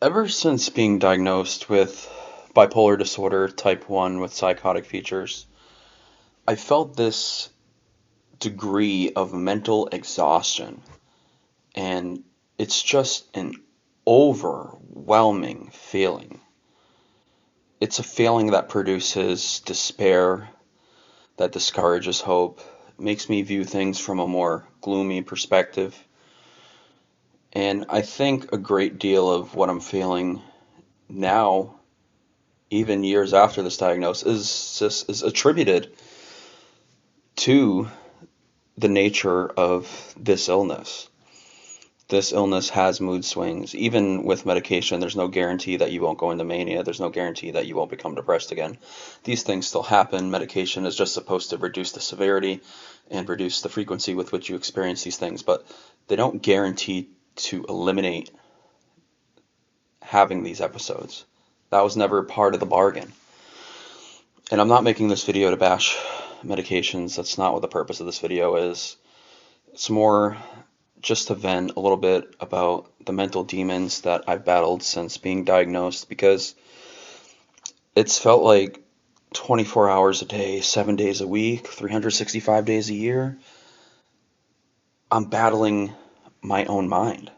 Ever since being diagnosed with bipolar disorder type 1 with psychotic features, I felt this degree of mental exhaustion, and it's just an overwhelming feeling. It's a feeling that produces despair, that discourages hope, makes me view things from a more gloomy perspective. And I think a great deal of what I'm feeling now, even years after this diagnosis, is attributed to the nature of this illness. This illness has mood swings. Even with medication, there's no guarantee that you won't go into mania. There's no guarantee that you won't become depressed again. These things still happen. Medication is just supposed to reduce the severity and reduce the frequency with which you experience these things, but they don't guarantee to eliminate having these episodes. That was never part of the bargain. And I'm not making this video to bash medications. That's not what the purpose of this video is. It's more just to vent a little bit about the mental demons that I've battled since being diagnosed, because it's felt like 24 hours a day, 7 days a week, 365 days a year, I'm battling my own mind.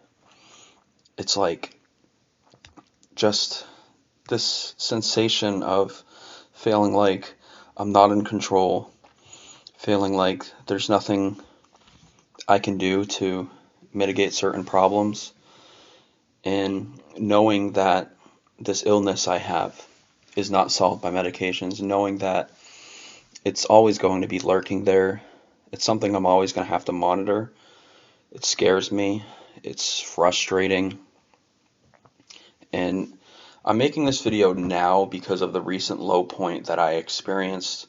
It's like just this sensation of feeling like I'm not in control, feeling like there's nothing I can do to mitigate certain problems, and knowing that this illness I have is not solved by medications, knowing that it's always going to be lurking there. It's something I'm always going to have to monitor. It scares me. It's frustrating. And I'm making this video now because of the recent low point that I experienced.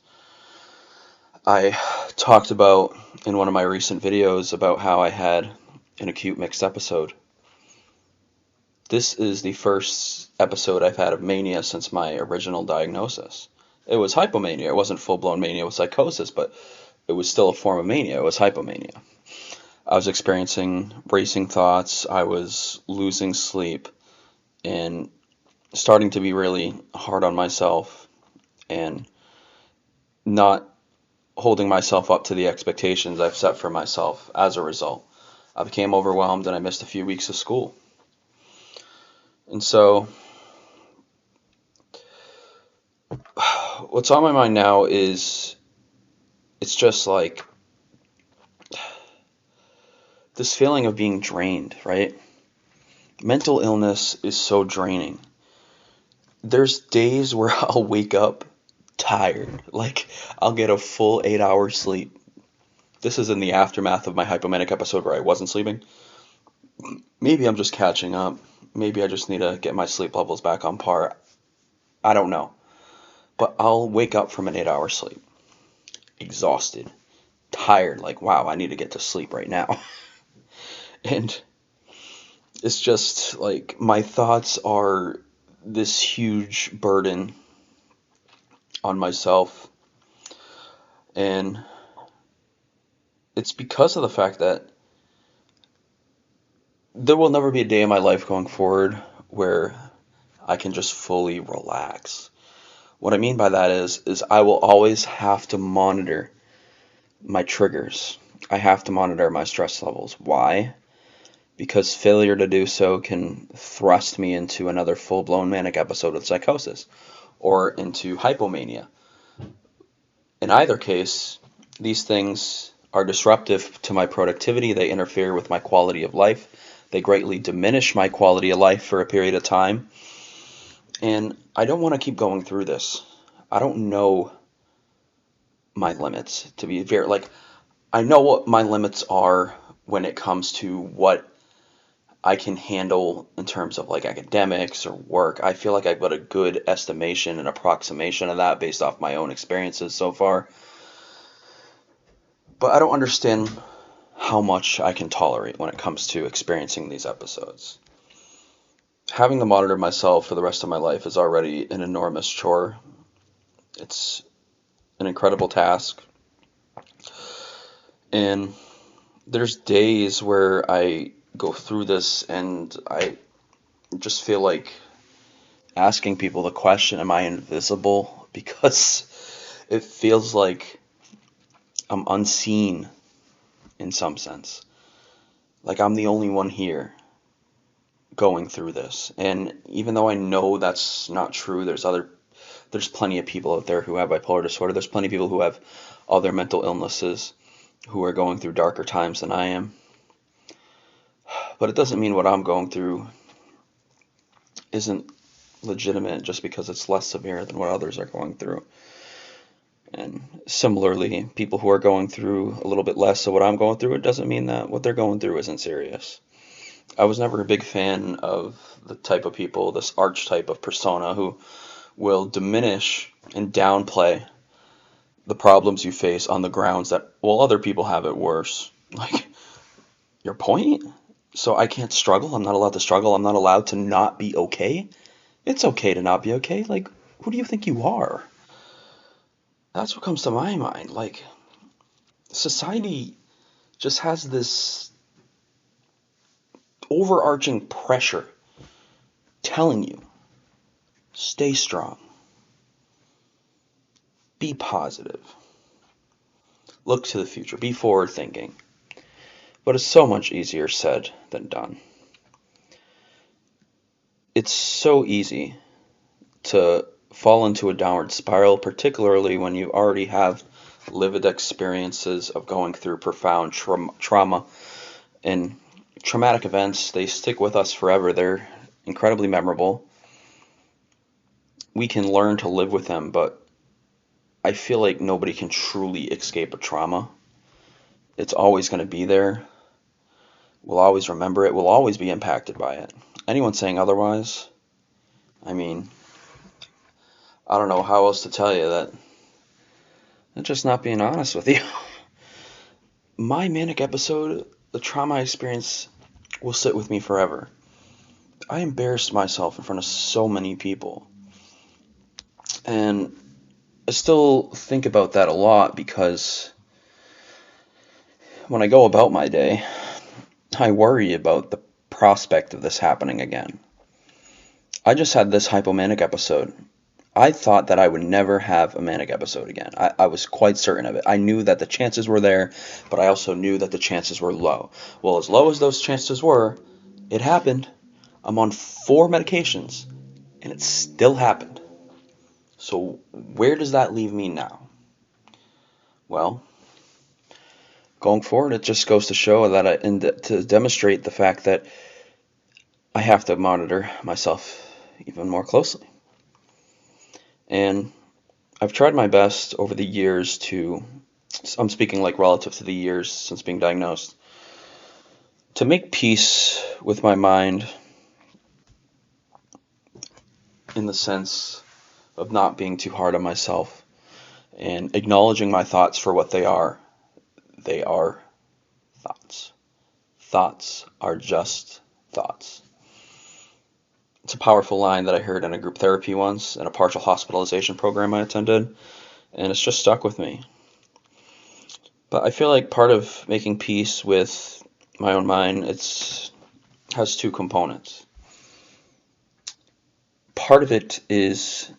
I talked about in one of my recent videos about how I had an acute mixed episode. This is the first episode I've had of mania since my original diagnosis. It was hypomania. It wasn't full-blown mania with psychosis, but it was still a form of mania. It was hypomania. I was experiencing racing thoughts. I was losing sleep and starting to be really hard on myself and not holding myself up to the expectations I've set for myself as a result. I became overwhelmed and I missed a few weeks of school. And so what's on my mind now is it's just like this feeling of being drained, right? Mental illness is so draining. There's days where I'll wake up tired, like I'll get a full 8 hours sleep. This is in the aftermath of my hypomanic episode where I wasn't sleeping. Maybe I'm just catching up. Maybe I just need to get my sleep levels back on par. I don't know. But I'll wake up from an 8 hour sleep, exhausted, tired, like, wow, I need to get to sleep right now. And it's just like my thoughts are this huge burden on myself. And it's because of the fact that there will never be a day in my life going forward where I can just fully relax. What I mean by that is I will always have to monitor my triggers. I have to monitor my stress levels. Why? Because failure to do so can thrust me into another full-blown manic episode of psychosis or into hypomania. In either case, these things are disruptive to my productivity. They interfere with my quality of life. They greatly diminish my quality of life for a period of time. And I don't want to keep going through this. I don't know my limits, to be fair. Like, I know what my limits are when it comes to what I can handle in terms of like academics or work. I feel like I've got a good estimation and approximation of that based off my own experiences so far. But I don't understand how much I can tolerate when it comes to experiencing these episodes. Having to monitor myself for the rest of my life is already an enormous chore. It's an incredible task. And there's days where I go through this and I just feel like asking people the question, am I invisible? Because it feels like I'm unseen in some sense. Like I'm the only one here going through this. And even though I know that's not true, there's plenty of people out there who have bipolar disorder. There's plenty of people who have other mental illnesses who are going through darker times than I am. But it doesn't mean what I'm going through isn't legitimate just because it's less severe than what others are going through. And similarly, people who are going through a little bit less of what I'm going through, it doesn't mean that what they're going through isn't serious. I was never a big fan of the type of people, this archetype of persona who will diminish and downplay the problems you face on the grounds that, well, other people have it worse. Like, your point? So I can't struggle? I'm not allowed to struggle? I'm not allowed to not be okay? It's okay to not be okay. Like, who do you think you are? That's what comes to my mind. Like, society just has this overarching pressure telling you, stay strong, be positive, look to the future, be forward thinking. But it's so much easier said than done. It's so easy to fall into a downward spiral, particularly when you already have lived experiences of going through profound trauma and traumatic events. They stick with us forever. They're incredibly memorable. We can learn to live with them, but I feel like nobody can truly escape a trauma. It's always going to be there. We'll always remember it. We'll always be impacted by it. Anyone saying otherwise, I mean, I don't know how else to tell you that. I'm just not being honest with you. My manic episode, the trauma I experienced, will sit with me forever. I embarrassed myself in front of so many people. And I still think about that a lot because when I go about my day, I worry about the prospect of this happening again. I just had this hypomanic episode. I thought that I would never have a manic episode again. I was quite certain of it. I knew that the chances were there, but I also knew that the chances were low. Well, as low as those chances were, it happened. I'm on 4 medications, and it still happened. So where does that leave me now? Well, going forward, it just goes to show that to demonstrate the fact that I have to monitor myself even more closely. And I've tried my best over the years I'm speaking like relative to the years since being diagnosed, to make peace with my mind in the sense of not being too hard on myself and acknowledging my thoughts for what they are. They are thoughts. Thoughts are just thoughts. It's a powerful line that I heard in a group therapy once in a partial hospitalization program I attended, and it's just stuck with me. But I feel like part of making peace with my own mind, has 2 components. Part of it is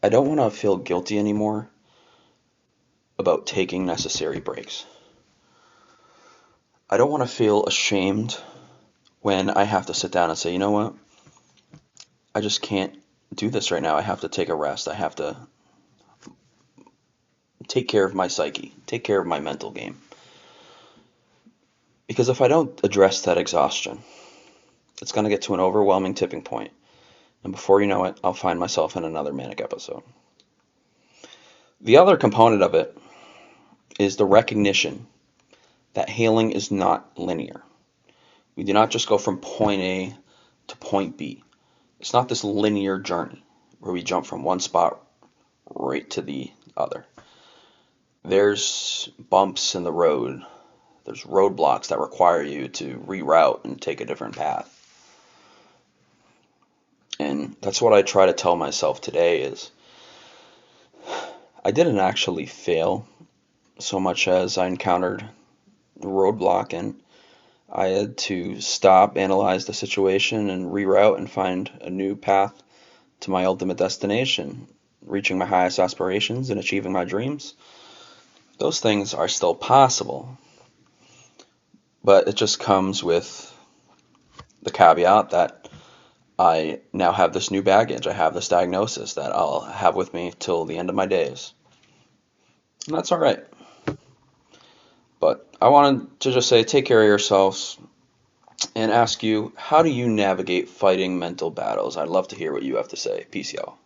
I don't want to feel guilty anymore about taking necessary breaks. I don't want to feel ashamed when I have to sit down and say, you know what? I just can't do this right now. I have to take a rest. I have to take care of my psyche, take care of my mental game. Because if I don't address that exhaustion, it's going to get to an overwhelming tipping point. And before you know it, I'll find myself in another manic episode. The other component of it is the recognition that healing is not linear. We do not just go from point A to point B. It's not this linear journey where we jump from one spot right to the other. There's bumps in the road. There's roadblocks that require you to reroute and take a different path. And that's what I try to tell myself today is I didn't actually fail so much as I encountered a roadblock and I had to stop, analyze the situation, and reroute and find a new path to my ultimate destination, reaching my highest aspirations and achieving my dreams. Those things are still possible, but it just comes with the caveat that I now have this new baggage. I have this diagnosis that I'll have with me till the end of my days. And that's all right. But I wanted to just say take care of yourselves and ask you, how do you navigate fighting mental battles? I'd love to hear what you have to say. Peace, y'all.